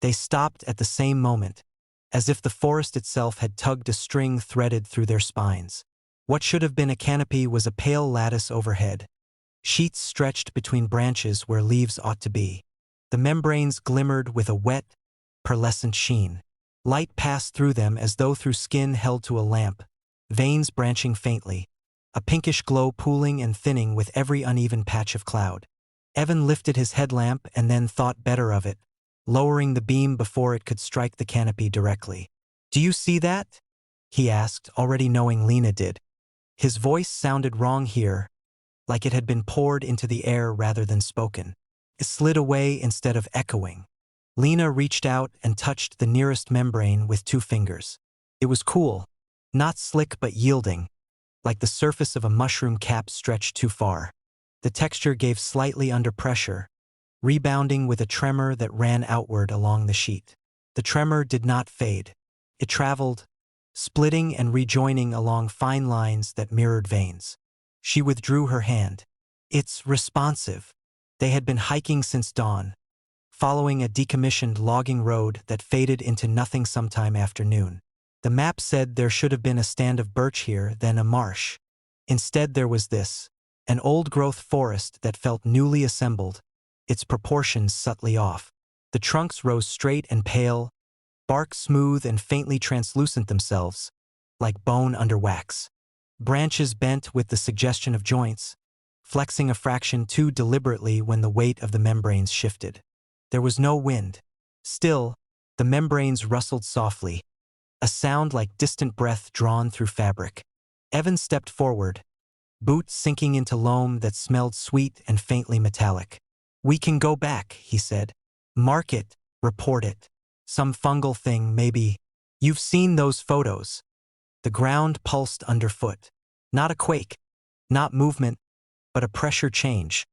They stopped at the same moment, as if the forest itself had tugged a string threaded through their spines. What should have been a canopy was a pale lattice overhead. Sheets stretched between branches where leaves ought to be. The membranes glimmered with a wet, pearlescent sheen. Light passed through them as though through skin held to a lamp, veins branching faintly, a pinkish glow pooling and thinning with every uneven patch of cloud. Evan lifted his headlamp and then thought better of it, lowering the beam before it could strike the canopy directly. "Do you see that?" he asked, already knowing Lena did. His voice sounded wrong here, like it had been poured into the air rather than spoken. It slid away instead of echoing. Lena reached out and touched the nearest membrane with 2 fingers. It was cool, not slick but yielding, like the surface of a mushroom cap stretched too far. The texture gave slightly under pressure, rebounding with a tremor that ran outward along the sheet. The tremor did not fade. It traveled, splitting and rejoining along fine lines that mirrored veins. She withdrew her hand. "It's responsive." They had been hiking since dawn, following a decommissioned logging road that faded into nothing sometime after noon. The map said there should have been a stand of birch here, then a marsh. Instead there was this, an old-growth forest that felt newly assembled, its proportions subtly off. The trunks rose straight and pale, bark smooth and faintly translucent themselves, like bone under wax. Branches bent with the suggestion of joints, flexing a fraction too deliberately when the weight of the membranes shifted. There was no wind. Still, the membranes rustled softly, a sound like distant breath drawn through fabric. Evan stepped forward, boots sinking into loam that smelled sweet and faintly metallic. "We can go back," he said. "Mark it, report it. Some fungal thing, maybe. You've seen those photos." The ground pulsed underfoot. Not a quake, not movement, but a pressure change,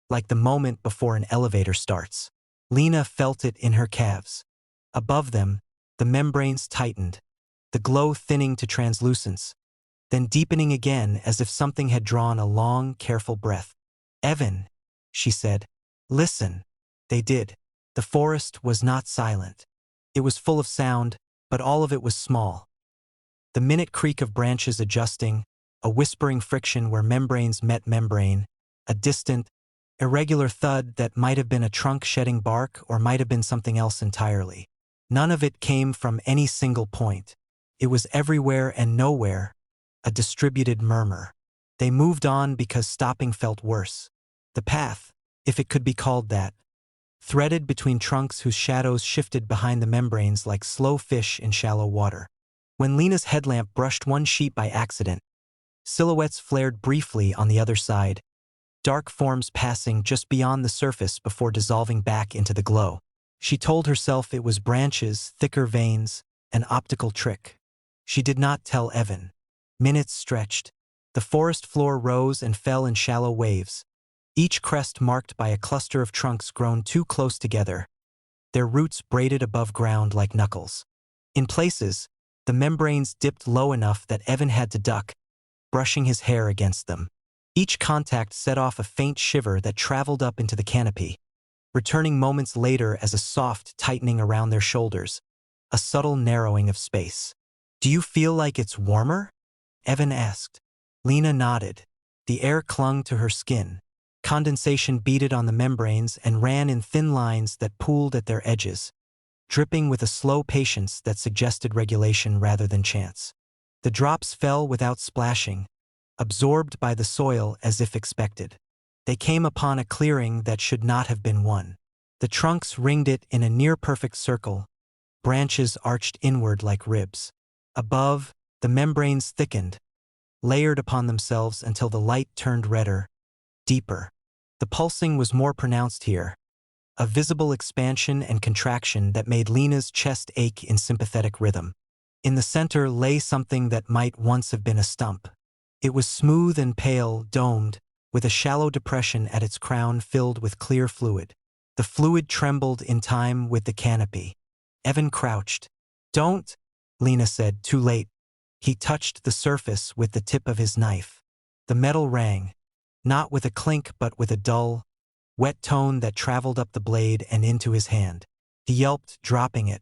like the moment before an elevator starts. Lena felt it in her calves. Above them, the membranes tightened, the glow thinning to translucence, then deepening again as if something had drawn a long, careful breath. "Evan," she said, "listen." They did. The forest was not silent. It was full of sound, but all of it was small. The minute creak of branches adjusting, a whispering friction where membranes met membrane, a distant, irregular thud that might have been a trunk shedding bark or might have been something else entirely. None of it came from any single point. It was everywhere and nowhere, a distributed murmur. They moved on because stopping felt worse. The path, if it could be called that, threaded between trunks whose shadows shifted behind the membranes like slow fish in shallow water. When Lena's headlamp brushed one sheet by accident, silhouettes flared briefly on the other side, dark forms passing just beyond the surface before dissolving back into the glow. She told herself it was branches, thicker veins, an optical trick. She did not tell Evan. Minutes stretched. The forest floor rose and fell in shallow waves, each crest marked by a cluster of trunks grown too close together, their roots braided above ground like knuckles. In places, the membranes dipped low enough that Evan had to duck, brushing his hair against them. Each contact set off a faint shiver that traveled up into the canopy, returning moments later as a soft tightening around their shoulders, a subtle narrowing of space. "Do you feel like it's warmer?" Evan asked. Lena nodded. The air clung to her skin. Condensation beaded on the membranes and ran in thin lines that pooled at their edges, dripping with a slow patience that suggested regulation rather than chance. The drops fell without splashing, absorbed by the soil as if expected. They came upon a clearing that should not have been one. The trunks ringed it in a near-perfect circle, branches arched inward like ribs. Above, the membranes thickened, layered upon themselves until the light turned redder, deeper. The pulsing was more pronounced here, a visible expansion and contraction that made Lena's chest ache in sympathetic rhythm. In the center lay something that might once have been a stump. It was smooth and pale, domed, with a shallow depression at its crown filled with clear fluid. The fluid trembled in time with the canopy. Evan crouched. "Don't," Lena said, too late. He touched the surface with the tip of his knife. The metal rang, not with a clink but with a dull, wet tone that traveled up the blade and into his hand. He yelped, dropping it.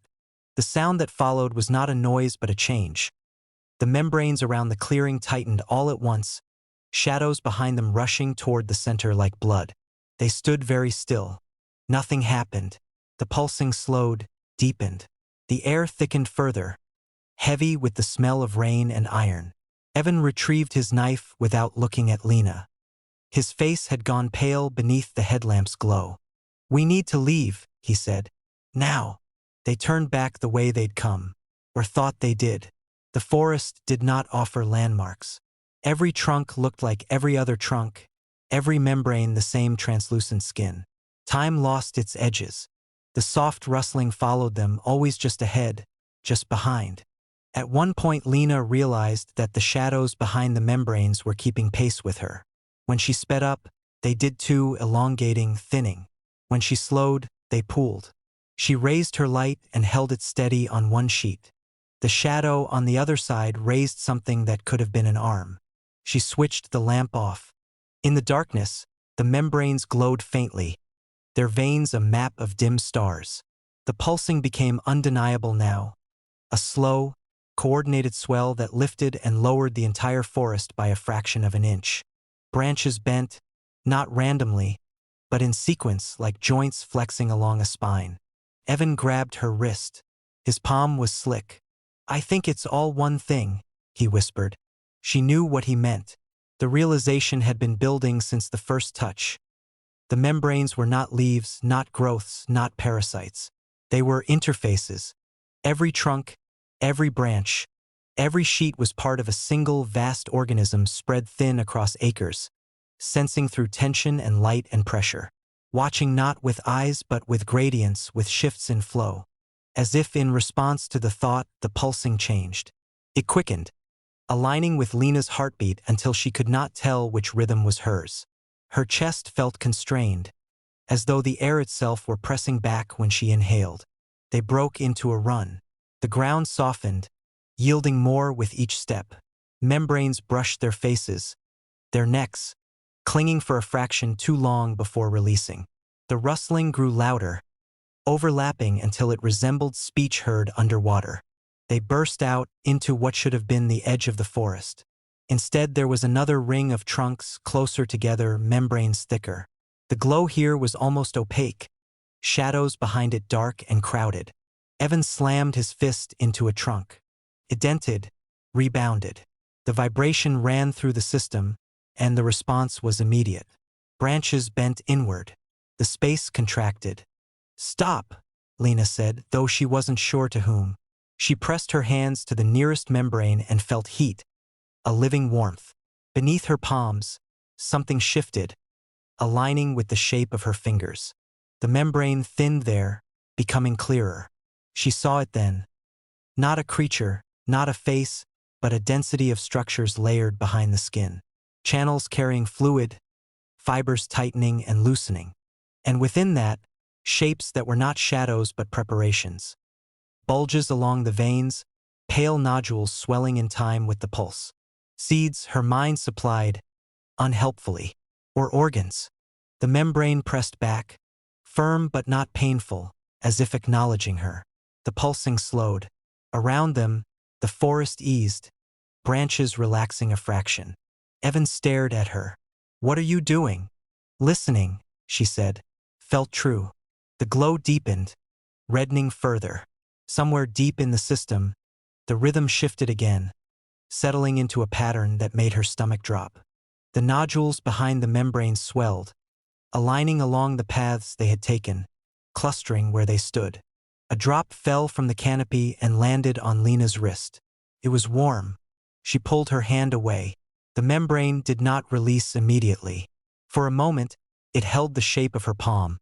The sound that followed was not a noise but a change. The membranes around the clearing tightened all at once, shadows behind them rushing toward the center like blood. They stood very still. Nothing happened. The pulsing slowed, deepened. The air thickened further, heavy with the smell of rain and iron. Evan retrieved his knife without looking at Lena. His face had gone pale beneath the headlamp's glow. "We need to leave," he said. "Now." They turned back the way they'd come, or thought they did. The forest did not offer landmarks. Every trunk looked like every other trunk, every membrane the same translucent skin. Time lost its edges. The soft rustling followed them, always just ahead, just behind. At one point Lena realized that the shadows behind the membranes were keeping pace with her. When she sped up, they did too, elongating, thinning. When she slowed, they pooled. She raised her light and held it steady on one sheet. The shadow on the other side raised something that could have been an arm. She switched the lamp off. In the darkness, the membranes glowed faintly, their veins a map of dim stars. The pulsing became undeniable now, a slow, coordinated swell that lifted and lowered the entire forest by a fraction of an inch. Branches bent, not randomly, but in sequence like joints flexing along a spine. Evan grabbed her wrist. His palm was slick. "I think it's all one thing," he whispered. She knew what he meant. The realization had been building since the first touch. The membranes were not leaves, not growths, not parasites. They were interfaces. Every trunk, every branch, every sheet was part of a single vast organism spread thin across acres, sensing through tension and light and pressure, watching not with eyes but with gradients, with shifts in flow. As if in response to the thought, the pulsing changed. It quickened, aligning with Lena's heartbeat until she could not tell which rhythm was hers. Her chest felt constrained, as though the air itself were pressing back when she inhaled. They broke into a run. The ground softened, yielding more with each step. Membranes brushed their faces, their necks, clinging for a fraction too long before releasing. The rustling grew louder, overlapping until it resembled speech heard underwater. They burst out into what should have been the edge of the forest. Instead, there was another ring of trunks, closer together, membranes thicker. The glow here was almost opaque, shadows behind it dark and crowded. Evan slammed his fist into a trunk. It dented, rebounded. The vibration ran through the system, and the response was immediate. Branches bent inward. The space contracted. "Stop," Lena said, though she wasn't sure to whom. She pressed her hands to the nearest membrane and felt heat, a living warmth. Beneath her palms, something shifted, aligning with the shape of her fingers. The membrane thinned there, becoming clearer. She saw it then. Not a creature, not a face, but a density of structures layered behind the skin. Channels carrying fluid, fibers tightening and loosening. And within that, shapes that were not shadows but preparations. Bulges along the veins, pale nodules swelling in time with the pulse. Seeds her mind supplied, unhelpfully. Or organs. The membrane pressed back, firm but not painful, as if acknowledging her. The pulsing slowed. Around them, the forest eased, branches relaxing a fraction. Evan stared at her. "What are you doing?" "Listening," she said. Felt true. The glow deepened, reddening further. Somewhere deep in the system, the rhythm shifted again, settling into a pattern that made her stomach drop. The nodules behind the membrane swelled, aligning along the paths they had taken, clustering where they stood. A drop fell from the canopy and landed on Lena's wrist. It was warm. She pulled her hand away. The membrane did not release immediately. For a moment, it held the shape of her palm,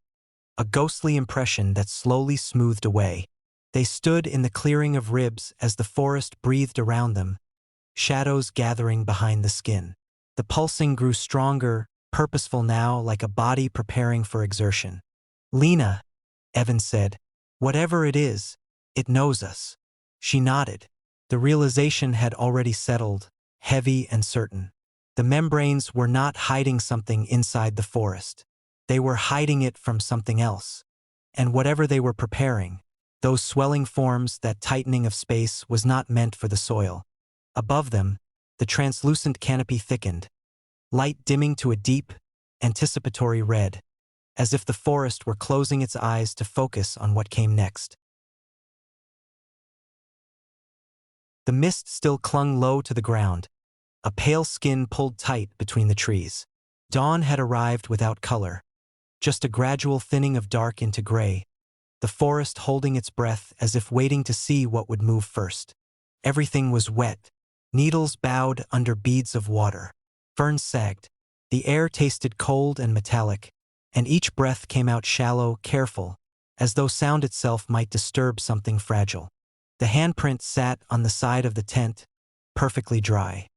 a ghostly impression that slowly smoothed away. They stood in the clearing of ribs as the forest breathed around them, shadows gathering behind the skin. The pulsing grew stronger, purposeful now, like a body preparing for exertion. "Lena," Evan said, "whatever it is, it knows us." She nodded. The realization had already settled, heavy and certain. The membranes were not hiding something inside the forest. They were hiding it from something else. And whatever they were preparing, Those swelling forms, that tightening of space, was not meant for the soil. Above them, the translucent canopy thickened, light dimming to a deep, anticipatory red, as if the forest were closing its eyes to focus on what came next. The mist still clung low to the ground, a pale skin pulled tight between the trees. Dawn had arrived without color, just a gradual thinning of dark into gray, the forest holding its breath as if waiting to see what would move first. Everything was wet. Needles bowed under beads of water. Ferns sagged. The air tasted cold and metallic, and each breath came out shallow, careful, as though sound itself might disturb something fragile. The handprint sat on the side of the tent, perfectly dry.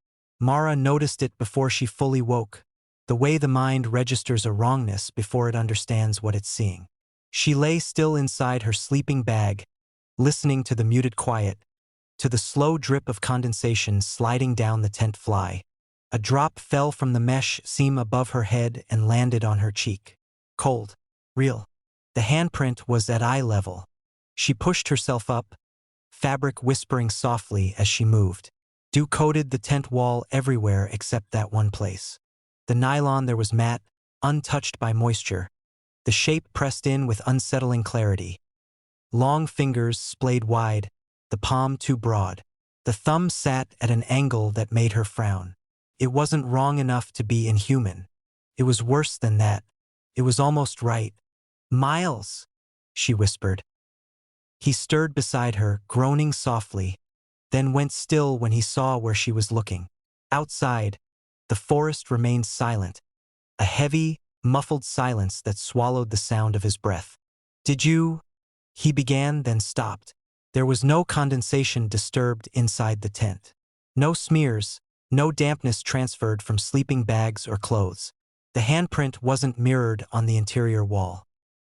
Mara noticed it before she fully woke, the way the mind registers a wrongness before it understands what it's seeing. She lay still inside her sleeping bag, listening to the muted quiet, to the slow drip of condensation sliding down the tent fly. A drop fell from the mesh seam above her head and landed on her cheek. Cold. Real. The handprint was at eye level. She pushed herself up, fabric whispering softly as she moved. Dew coated the tent wall everywhere except that one place. The nylon there was matte, untouched by moisture. The shape pressed in with unsettling clarity. Long fingers splayed wide, the palm too broad. The thumb sat at an angle that made her frown. It wasn't wrong enough to be inhuman. It was worse than that. It was almost right. "Miles," she whispered. He stirred beside her, groaning softly, then went still when he saw where she was looking. Outside, the forest remained silent, a heavy, muffled silence that swallowed the sound of his breath. "Did you?" he began, then stopped. There was no condensation disturbed inside the tent. No smears, no dampness transferred from sleeping bags or clothes. The handprint wasn't mirrored on the interior wall.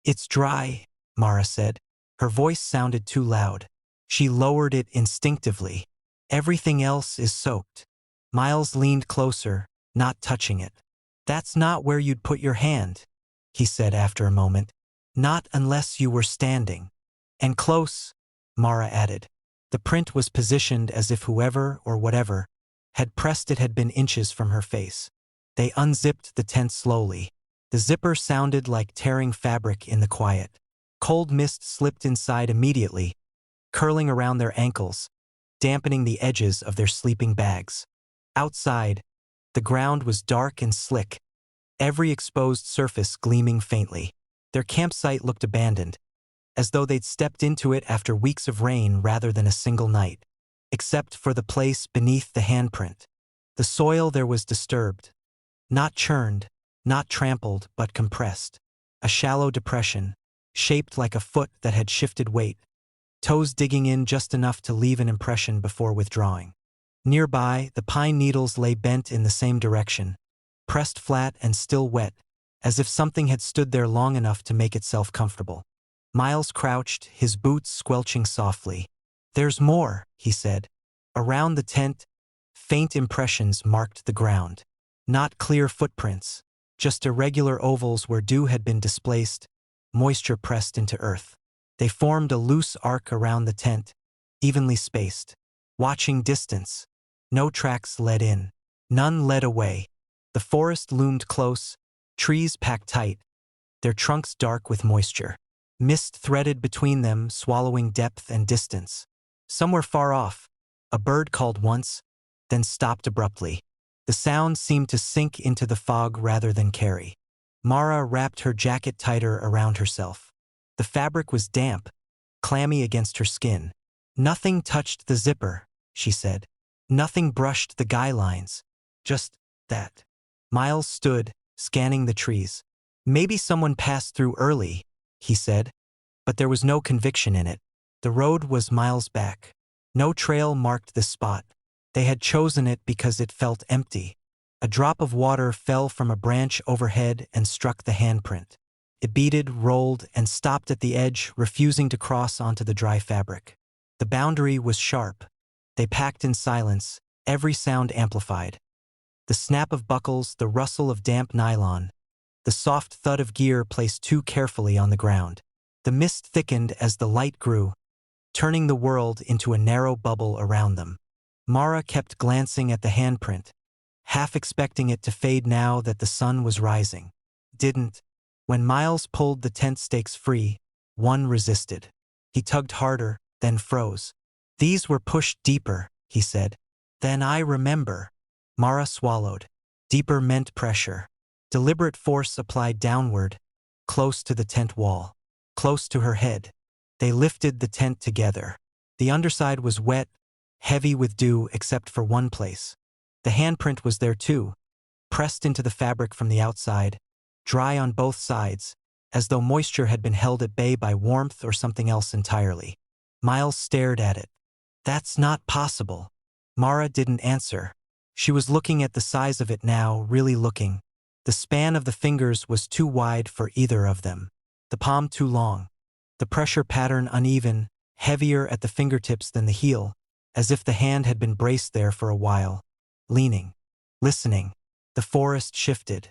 "It's dry," Mara said. Her voice sounded too loud. She lowered it instinctively. "Everything else is soaked." Miles leaned closer, not touching it. "That's not where you'd put your hand," he said after a moment. "Not unless you were standing." "And close," Mara added. The print was positioned as if whoever or whatever had pressed it had been inches from her face. They unzipped the tent slowly. The zipper sounded like tearing fabric in the quiet. Cold mist slipped inside immediately, curling around their ankles, dampening the edges of their sleeping bags. Outside, the ground was dark and slick, every exposed surface gleaming faintly. Their campsite looked abandoned, as though they'd stepped into it after weeks of rain rather than a single night. Except for the place beneath the handprint. The soil there was disturbed. Not churned, not trampled, but compressed. A shallow depression, shaped like a foot that had shifted weight, toes digging in just enough to leave an impression before withdrawing. Nearby, the pine needles lay bent in the same direction, pressed flat and still wet, as if something had stood there long enough to make itself comfortable. Miles crouched, his boots squelching softly. "There's more," he said. Around the tent, faint impressions marked the ground. Not clear footprints, just irregular ovals where dew had been displaced, moisture pressed into earth. They formed a loose arc around the tent, evenly spaced. Watching distance, no tracks led in. None led away. The forest loomed close, trees packed tight, their trunks dark with moisture. Mist threaded between them, swallowing depth and distance. Somewhere far off, a bird called once, then stopped abruptly. The sound seemed to sink into the fog rather than carry. Mara wrapped her jacket tighter around herself. The fabric was damp, clammy against her skin. "Nothing touched the zipper," she said. "Nothing brushed the guy lines. Just that." Miles stood, scanning the trees. "Maybe someone passed through early," he said, but there was no conviction in it. The road was miles back. No trail marked this spot. They had chosen it because it felt empty. A drop of water fell from a branch overhead and struck the handprint. It beaded, rolled, and stopped at the edge, refusing to cross onto the dry fabric. The boundary was sharp. They packed in silence, every sound amplified. The snap of buckles, the rustle of damp nylon, the soft thud of gear placed too carefully on the ground. The mist thickened as the light grew, turning the world into a narrow bubble around them. Mara kept glancing at the handprint, half expecting it to fade now that the sun was rising. Didn't. When Miles pulled the tent stakes free, one resisted. He tugged harder, then froze. These were pushed deeper, he said. Then I remember. Mara swallowed. Deeper meant pressure. Deliberate force applied downward, close to the tent wall, close to her head. They lifted the tent together. The underside was wet, heavy with dew except for one place. The handprint was there too, pressed into the fabric from the outside, dry on both sides, as though moisture had been held at bay by warmth or something else entirely. Miles stared at it. That's not possible. Mara didn't answer. She was looking at the size of it now, really looking. The span of the fingers was too wide for either of them. The palm too long. The pressure pattern uneven, heavier at the fingertips than the heel, as if the hand had been braced there for a while. Leaning. Listening. The forest shifted.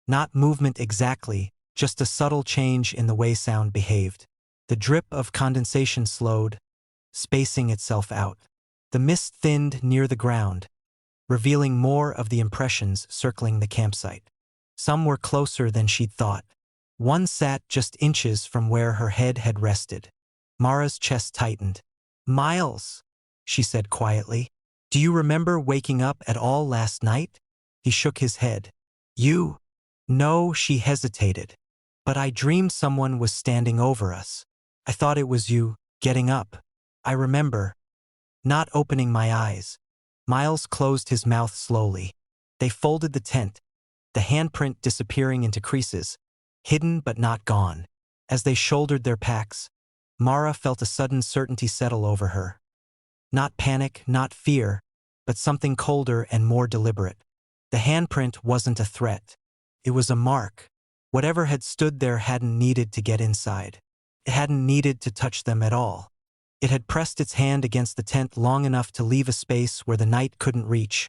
Not movement exactly, just a subtle change in the way sound behaved. The drip of condensation slowed, spacing itself out. The mist thinned near the ground, revealing more of the impressions circling the campsite. Some were closer than she'd thought. One sat just inches from where her head had rested. Mara's chest tightened. Miles, she said quietly. Do you remember waking up at all last night? He shook his head. You? No, she hesitated. But I dreamed someone was standing over us. I thought it was you, getting up. I remember. Not opening my eyes. Miles closed his mouth slowly. They folded the tent, the handprint disappearing into creases, hidden but not gone. As they shouldered their packs, Mara felt a sudden certainty settle over her. Not panic, not fear, but something colder and more deliberate. The handprint wasn't a threat. It was a mark. Whatever had stood there hadn't needed to get inside. It hadn't needed to touch them at all. It had pressed its hand against the tent long enough to leave a space where the night couldn't reach,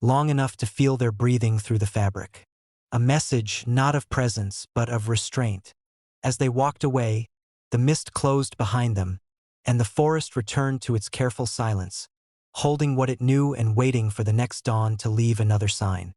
long enough to feel their breathing through the fabric. A message not of presence, but of restraint. As they walked away, the mist closed behind them, and the forest returned to its careful silence, holding what it knew and waiting for the next dawn to leave another sign.